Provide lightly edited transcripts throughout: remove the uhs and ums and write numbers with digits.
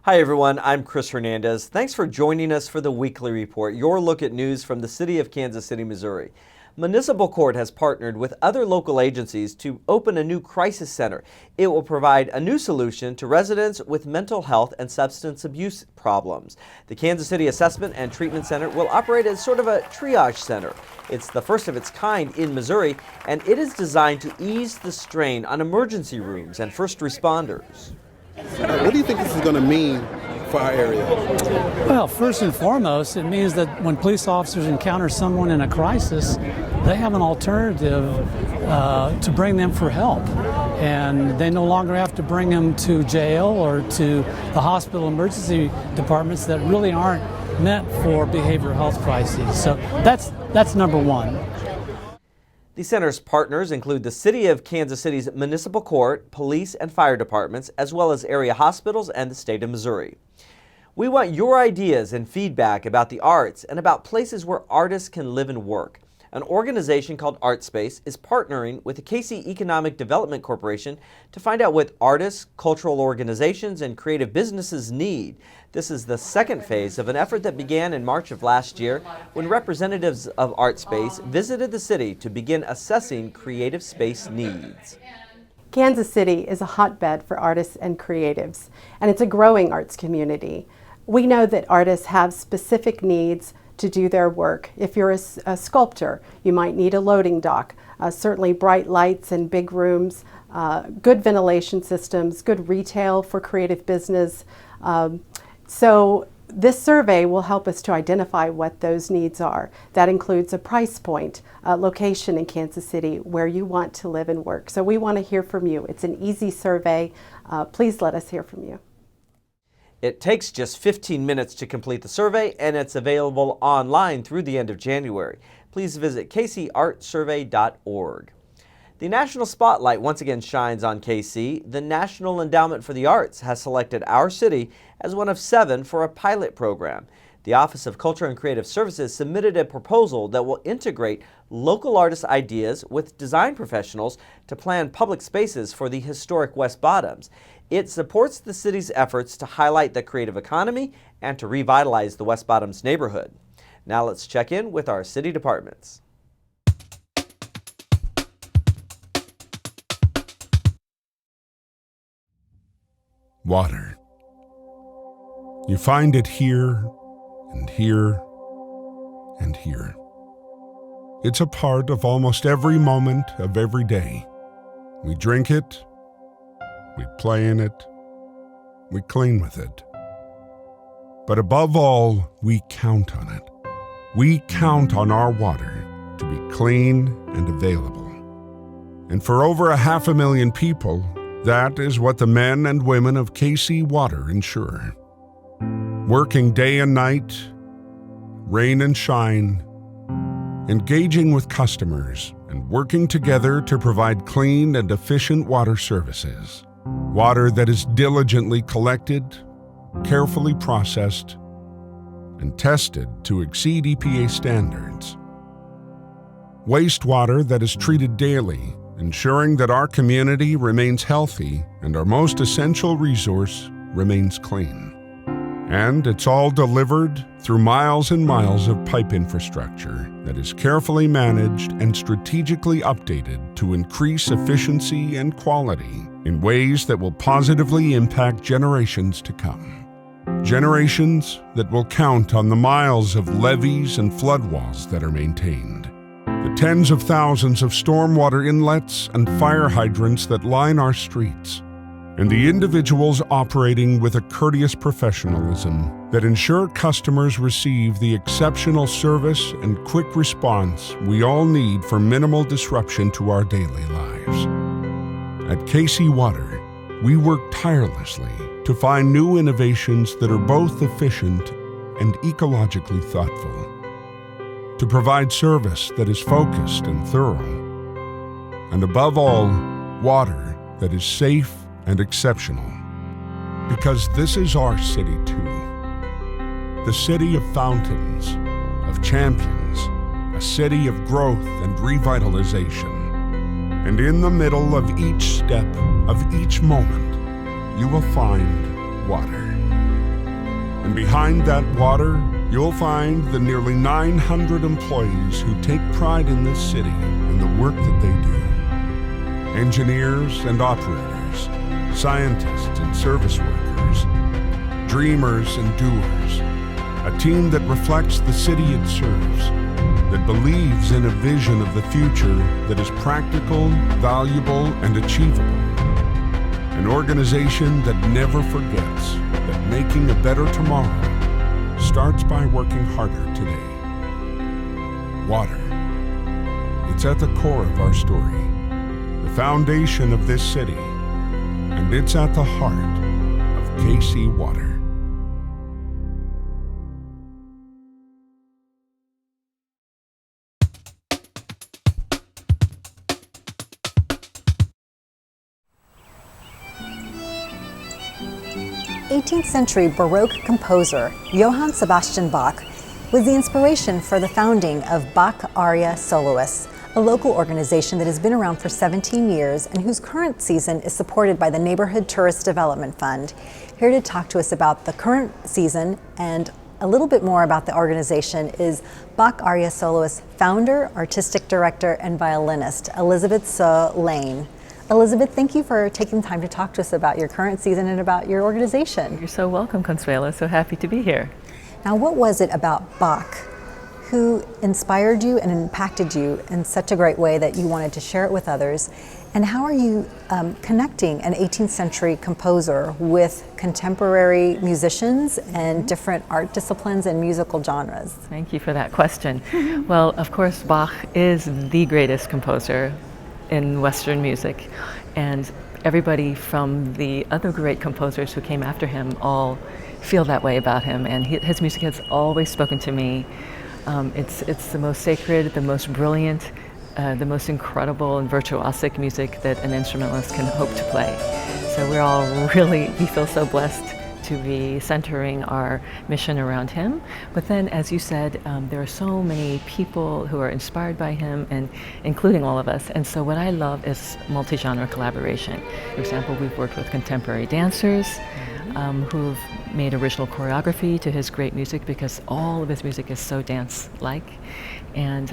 Hi everyone, I'm Chris Hernandez. Thanks for joining us for the Weekly Report, your look at news from the city of Kansas City, Missouri. Municipal Court has partnered with other local agencies to open a new crisis center. It will provide a new solution to residents with mental health and substance abuse problems. The Kansas City Assessment and Treatment Center will operate as sort of a triage center. It's the first of its kind in Missouri, and it is designed to ease the strain on emergency rooms and first responders. What do you think this is going to mean for our area? Well, first and foremost, it means that when police officers encounter someone in a crisis, they have an alternative to bring them for help. And they no longer have to bring them to jail or to the hospital emergency departments that really aren't meant for behavioral health crises. So that's number one. The center's partners include the City of Kansas City's Municipal Court, police and fire departments, as well as area hospitals and the state of Missouri. We want your ideas and feedback about the arts and about places where artists can live and work. An organization called ArtSpace is partnering with the KC Economic Development Corporation to find out what artists, cultural organizations, and creative businesses need. This is the second phase of an effort that began in March of last year when representatives of ArtSpace visited the city to begin assessing creative space needs. Kansas City is a hotbed for artists and creatives, and it's a growing arts community. We know that artists have specific needs to do their work. If you're a sculptor, you might need a loading dock, certainly bright lights and big rooms, good ventilation systems, good retail for creative business. So this survey will help us to identify what those needs are. That includes a price point, a location in Kansas City where you want to live and work. So we want to hear from you. It's an easy survey. Please let us hear from you. It takes just 15 minutes to complete the survey, and it's available online through the end of January. Please visit kcartsurvey.org. The national spotlight once again shines on KC. The National Endowment for the Arts has selected our city as one of 7 for a pilot program. The Office of Culture and Creative Services submitted a proposal that will integrate local artist ideas with design professionals to plan public spaces for the historic West Bottoms. It supports the city's efforts to highlight the creative economy and to revitalize the West Bottoms neighborhood. Now let's check in with our city departments. Water. You find it here and here and here. It's a part of almost every moment of every day. We drink it, we play in it, we clean with it. But above all, we count on it. We count on our water to be clean and available. And for over 500,000 people, that is what the men and women of KC Water ensure. Working day and night, rain and shine, engaging with customers, and working together to provide clean and efficient water services. Water that is diligently collected, carefully processed, and tested to exceed EPA standards. Wastewater that is treated daily, ensuring that our community remains healthy and our most essential resource remains clean. And it's all delivered through miles and miles of pipe infrastructure that is carefully managed and strategically updated to increase efficiency and quality in ways that will positively impact generations to come. Generations that will count on the miles of levees and floodwalls that are maintained, the tens of thousands of stormwater inlets and fire hydrants that line our streets, and the individuals operating with a courteous professionalism that ensure customers receive the exceptional service and quick response we all need for minimal disruption to our daily lives. At KC Water, we work tirelessly to find new innovations that are both efficient and ecologically thoughtful, to provide service that is focused and thorough, and above all, water that is safe and exceptional. Because this is our city too. The city of fountains, of champions, a city of growth and revitalization. And in the middle of each step, of each moment, you will find water. And behind that water, you'll find the nearly 900 employees who take pride in this city and the work that they do. Engineers and operators, scientists and service workers, dreamers and doers. A team that reflects the city it serves, that believes in a vision of the future that is practical, valuable, and achievable. An organization that never forgets that making a better tomorrow starts by working harder today. Water. It's at the core of our story, the foundation of this city, and it's at the heart of KC Water. '18th century Baroque composer Johann Sebastian Bach was the inspiration for the founding of Bach Aria Soloists, a local organization that has been around for 17 years and whose current season is supported by the Neighborhood Tourist Development Fund. Here to talk to us about the current season and a little bit more about the organization is Bach Aria Soloists founder, artistic director, and violinist, Elizabeth Lane. Elizabeth, thank you for taking the time to talk to us about your current season and about your organization. You're so welcome, Consuelo. So happy to be here. Now, what was it about Bach who inspired you and impacted you in such a great way that you wanted to share it with others? And how are you connecting an 18th century composer with contemporary musicians and different art disciplines and musical genres? Thank you for that question. Well, of course, Bach is the greatest composer in Western music, and everybody from the other great composers who came after him all feel that way about him, and his music has always spoken to me. It's the most sacred, the most brilliant, the most incredible and virtuosic music that an instrumentalist can hope to play. So we feel so blessed to be centering our mission around him. But then, as you said, there are so many people who are inspired by him, and including all of us. And so what I love is multi-genre collaboration. For example, we've worked with contemporary dancers who've made original choreography to his great music, because all of his music is so dance-like. And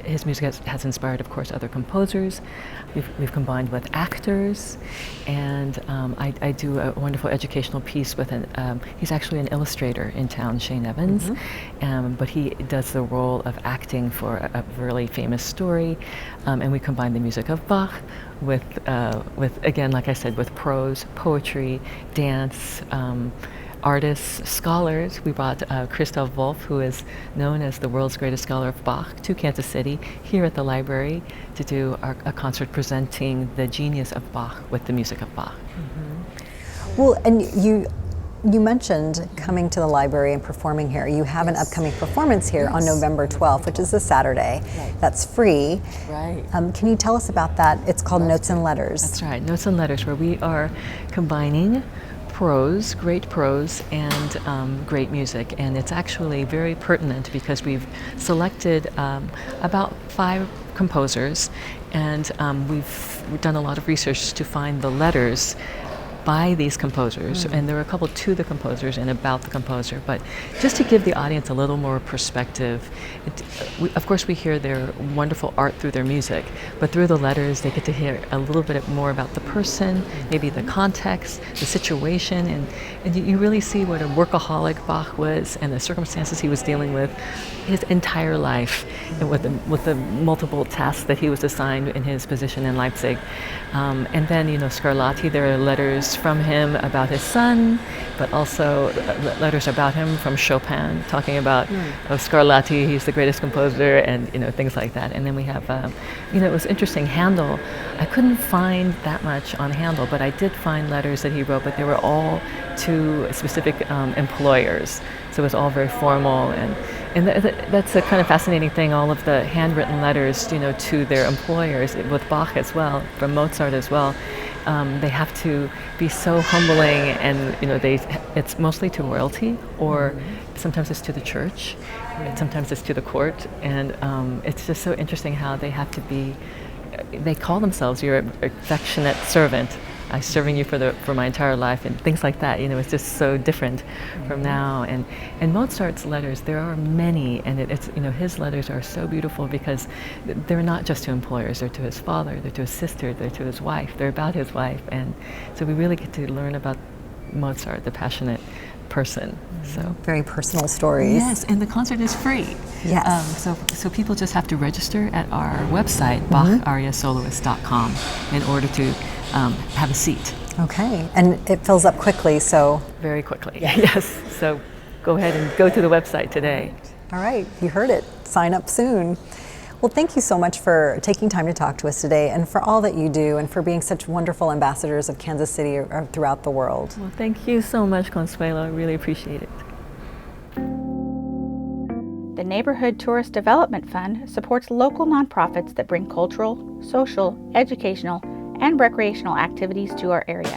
his music has inspired, of course, other composers. We've combined with actors, and I do a wonderful educational piece with he's actually an illustrator in town, Shane Evans, but he does the role of acting for a really famous story, and we combine the music of Bach with again, like I said, with prose, poetry, dance, artists, scholars. We brought Christoph Wolff, who is known as the world's greatest scholar of Bach, to Kansas City here at the library to do a concert presenting the genius of Bach with the music of Bach. Well, and you mentioned coming to the library and performing here. You have an upcoming performance here on November 12th, which is a Saturday. That's free. Right. Can you tell us about that? It's called Notes and Letters. That's right, Notes and Letters, where we are combining prose, great prose, and great music. And it's actually very pertinent because we've selected about 5 composers, and we've done a lot of research to find the letters by these composers, and there are a couple to the composers and about the composer, but just to give the audience a little more perspective, of course we hear their wonderful art through their music, but through the letters they get to hear a little bit more about the person, maybe the context, the situation, and you really see what a workaholic Bach was and the circumstances he was dealing with his entire life, and with the multiple tasks that he was assigned in his position in Leipzig. And then, Scarlatti, there are letters from him about his son, but also letters about him from Chopin, talking about Scarlatti, he's the greatest composer, and things like that. And then we have, it was interesting, Handel. I couldn't find that much on Handel, but I did find letters that he wrote, but they were all to specific employers. So it was all very formal, and that's a kind of fascinating thing, all of the handwritten letters, to their employers, with Bach as well, from Mozart as well. They have to be so humbling, and it's mostly to royalty, or sometimes it's to the church, sometimes it's to the court, and it's just so interesting how they have to be. They call themselves your affectionate servant, I'm serving you for my entire life, and things like that. You know, it's just so different from now. And Mozart's letters, there are many, and it's you know, his letters are so beautiful because they're not just to employers. They're to his father, they're to his sister, they're to his wife. They're about his wife, and so we really get to learn about Mozart, the passionate person. So very personal stories. Yes, and the concert is free. Yes. So people just have to register at our website, bachariasoloist.com, in order to have a seat. Okay, and it fills up quickly, so. Very quickly, yes. So go ahead and go to the website today. All right, you heard it. Sign up soon. Well, thank you so much for taking time to talk to us today, and for all that you do, and for being such wonderful ambassadors of Kansas City throughout the world. Well, thank you so much, Consuelo. I really appreciate it. The Neighborhood Tourist Development Fund supports local nonprofits that bring cultural, social, educational, and recreational activities to our area.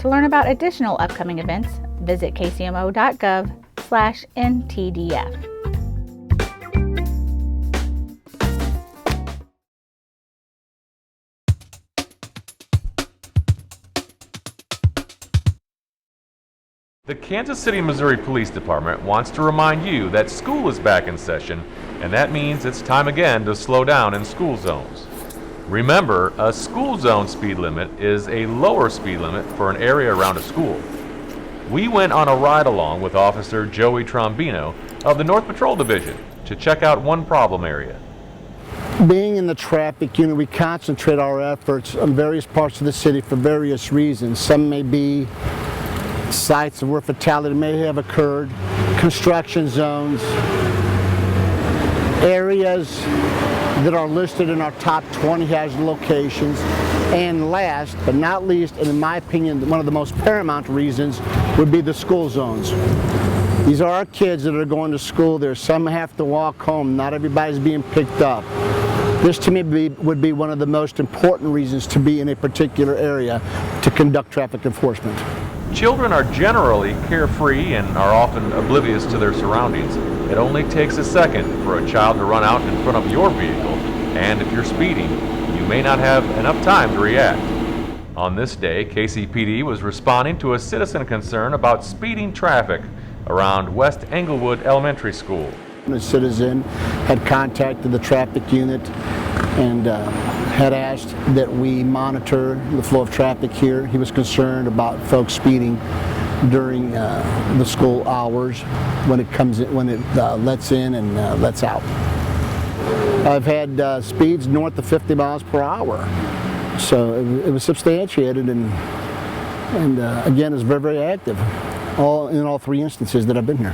To learn about additional upcoming events, visit kcmo.gov/ntdf. The Kansas City, Missouri Police Department wants to remind you that school is back in session, and that means it's time again to slow down in school zones. Remember, a school zone speed limit is a lower speed limit for an area around a school. We went on a ride-along with Officer Joey Trombino of the North Patrol Division to check out one problem area. Being in the traffic unit, we concentrate our efforts on various parts of the city for various reasons. Some may be sites where fatality may have occurred, construction zones, areas that are listed in our top 20 hazard locations, and last but not least, and in my opinion, one of the most paramount reasons would be the school zones. These are our kids that are going to school there. Some have to walk home. Not everybody's being picked up. This to me would be one of the most important reasons to be in a particular area to conduct traffic enforcement. Children are generally carefree and are often oblivious to their surroundings. It only takes a second for a child to run out in front of your vehicle, and if you're speeding, you may not have enough time to react. On this day, KCPD was responding to a citizen concern about speeding traffic around West Englewood Elementary School. A citizen had contacted the traffic unit and had asked that we monitor the flow of traffic here. He was concerned about folks speeding during the school hours when it comes in, when it lets in and lets out. I've had speeds north of 50 miles per hour, so it was substantiated, and again, it's very, very active in all three instances that I've been here.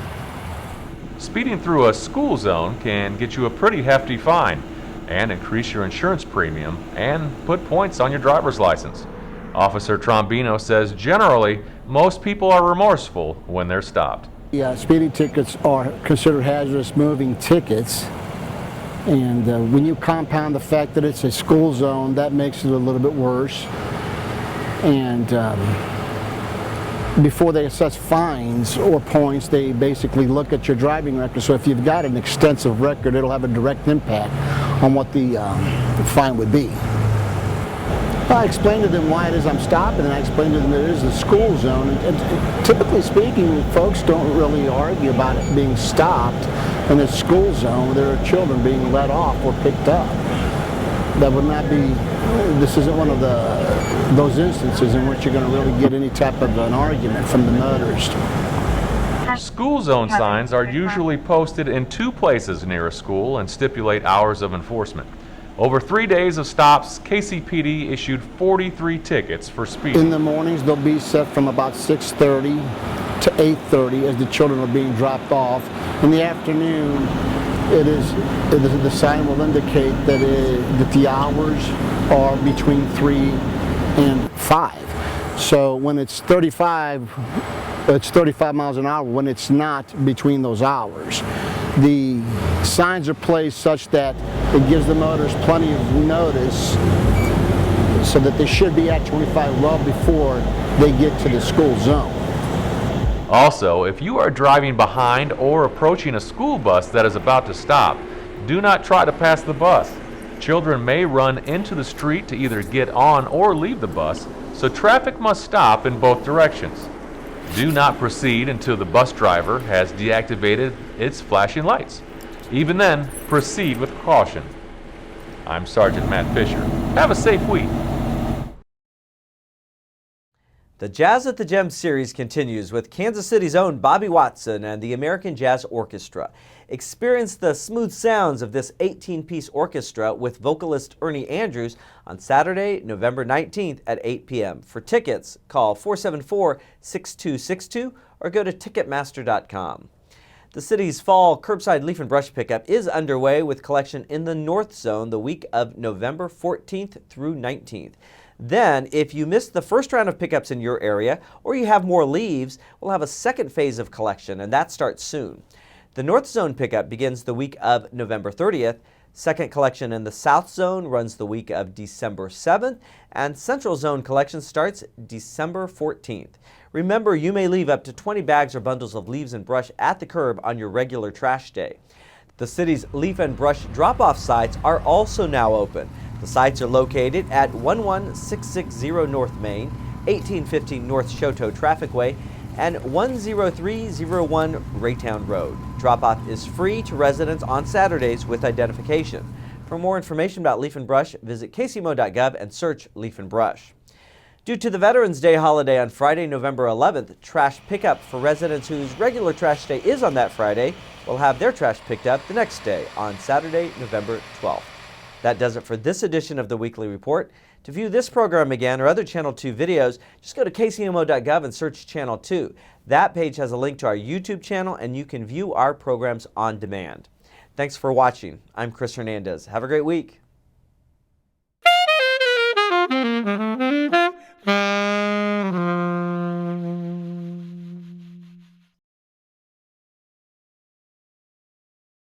Speeding through a school zone can get you a pretty hefty fine and increase your insurance premium and put points on your driver's license. Officer Trombino says generally most people are remorseful when they're stopped. Yeah, speeding tickets are considered hazardous moving tickets, and when you compound the fact that it's a school zone, that makes it a little bit worse. And before they assess fines or points, they basically look at your driving record. So if you've got an extensive record, it'll have a direct impact on what the fine would be. Well, I explained to them why it is I'm stopping, and I explained to them that it is the school zone. And typically speaking, folks don't really argue about it being stopped in a school zone. There are children being let off or picked up. That would not be, this isn't one of those instances in which you're going to really get any type of an argument from the motorist. School zone signs are usually posted in 2 places near a school and stipulate hours of enforcement. Over 3 days of stops, KCPD issued 43 tickets for speeding. In the mornings, they'll be set from about 6:30 to 8:30 as the children are being dropped off. In the afternoon, the sign will indicate that the hours are between 3 and 5. So when it's 35 miles an hour when it's not between those hours. The signs are placed such that it gives the motorists plenty of notice so that they should be at 25 well before they get to the school zone. Also, if you are driving behind or approaching a school bus that is about to stop, do not try to pass the bus. Children may run into the street to either get on or leave the bus, so traffic must stop in both directions. Do not proceed until the bus driver has deactivated its flashing lights. Even then, proceed with caution. I'm Sergeant Matt Fisher. Have a safe week. The Jazz at the Gem series continues with Kansas City's own Bobby Watson and the American Jazz Orchestra. Experience the smooth sounds of this 18-piece orchestra with vocalist Ernie Andrews on Saturday, November 19th at 8 p.m. For tickets, call 474-6262 or go to Ticketmaster.com. The city's fall curbside leaf and brush pickup is underway with collection in the North Zone the week of November 14th through 19th. Then, if you missed the first round of pickups in your area or you have more leaves, we'll have a second phase of collection, and that starts soon. The North Zone pickup begins the week of November 30th. Second collection in the South Zone runs the week of December 7th, and Central Zone collection starts December 14th. Remember, you may leave up to 20 bags or bundles of leaves and brush at the curb on your regular trash day. The city's leaf and brush drop-off sites are also now open. The sites are located at 11660 North Main, 1815 North Shoto Trafficway, and 10301 Raytown Road. Drop-off is free to residents on Saturdays with identification. For more information about leaf and brush, visit kcmo.gov and search leaf and brush. Due to the Veterans Day holiday on Friday, November 11th, trash pickup for residents whose regular trash day is on that Friday will have their trash picked up the next day on Saturday, November 12th. That does it for this edition of the Weekly Report. To view this program again or other Channel 2 videos, just go to kcmo.gov and search Channel 2. That page has a link to our YouTube channel and you can view our programs on demand. Thanks for watching. I'm Chris Hernandez. Have a great week.